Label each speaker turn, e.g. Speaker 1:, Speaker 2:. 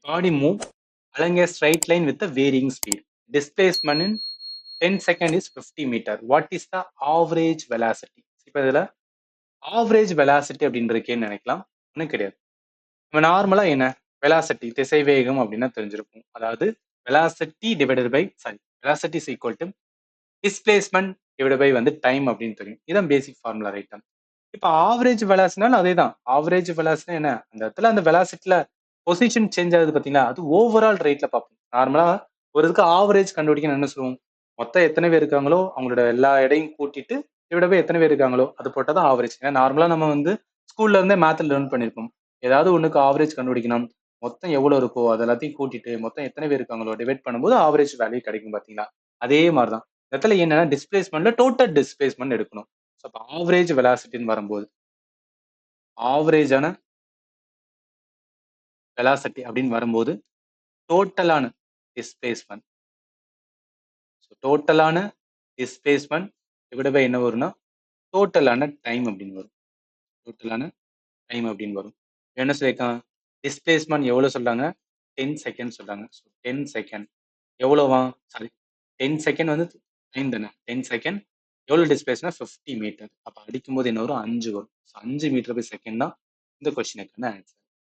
Speaker 1: Body move along a straight line with a varying speed. Displacement in 10 second is 50 meter. What is the average velocity? இப்போ இதுல average velocity அப்படின்னு இருக்கேன்னு நினைக்கலாம். ஒன்றும் கிடையாது. நம்ம நார்மலா என்ன வெலாசிட்டி திசைவேகம் அப்படின்னா தெரிஞ்சிருக்கும். அதாவது velocity divided by velocity is equal to displacement divide by time அப்படின்னு தெரியும். இதுதான் பேசிக் ஃபார்முலா ரைட்டா. இப்போ ஆவரேஜ் வெலாசிட்டினாலும் அதே தான். ஆவரேஜ் வெலாசிட்டி என்ன, அந்த இடத்துல அந்த வெலாசிட்டில பொசிஷன் சேஞ்ச் ஆகுது பார்த்தீங்களா, அது ஓவரால் ரேட்ல பார்ப்போம். நார்மலா ஒரு இதுக்கு ஆவரேஜ் கண்டுபிடிக்கணும் என்ன சொல்லுவோம், மொத்தம் எத்தனை பேர் இருக்காங்களோ அவங்களோட எல்லா எடையும் கூட்டிட்டு இவட போய் எத்தனை பேர் இருக்காங்களோ அது போட்டால் தான் ஆவரேஜ். ஏன்னா நார்மலா நம்ம ஸ்கூல்ல இருந்தே மேத்ல லேர்ன் பண்ணியிருப்போம். ஏதாவது ஒண்ணுக்கு ஆவரேஜ் கண்டுபிடிக்கணும், மொத்தம் எவ்வளவு இருக்கோ அது எல்லாத்தையும் கூட்டிட்டு மொத்தம் எத்தனை பேர் இருக்காங்களோ டிவைட் பண்ணும்போது ஆவரேஜ் வேல்யூ கிடைக்கும் பார்த்தீங்களா. அதே மாதிரி தான் இடத்துல என்னன்னா டிஸ்பிளேஸ்மெண்ட்ல டோட்டல் டிஸ்பிளேஸ்மெண்ட் எடுக்கணும். ஸோ அப்போ ஆவரேஜ் வெலாசிட்டின்னு வரும்போது ஆவரேஜான வெலாசிட்டி அப்படின்னு வரும்போது டோட்டலான டிஸ்பிளேஸ்மெண்ட், டோட்டலான டிஸ்பிளேஸ்மெண்ட் டிவைட் பை என்ன வரும்னா டோட்டலான டைம் அப்படின்னு வரும். டோட்டலான டைம் அப்படின்னு வரும். என்ன சொல்லியிருக்கான், டிஸ்பிளேஸ்மெண்ட் எவ்வளவு சொல்றாங்க, 10 செகண்ட் சொல்றாங்க. ஸோ 10 செகண்ட் எவ்வளோவா, சாரி 10 செகண்ட் டைம் தானே. 10 செகண்ட் எவ்வளவு டிஸ்பிளேஸ்னா 50 மீட்டர். அப்போ அடிக்கும்போது என்ன வரும், 5 வரும். 5 மீட்டர் பை செகண்ட் தான் இந்த கொஸ்டினுக்கான ஆன்சர்.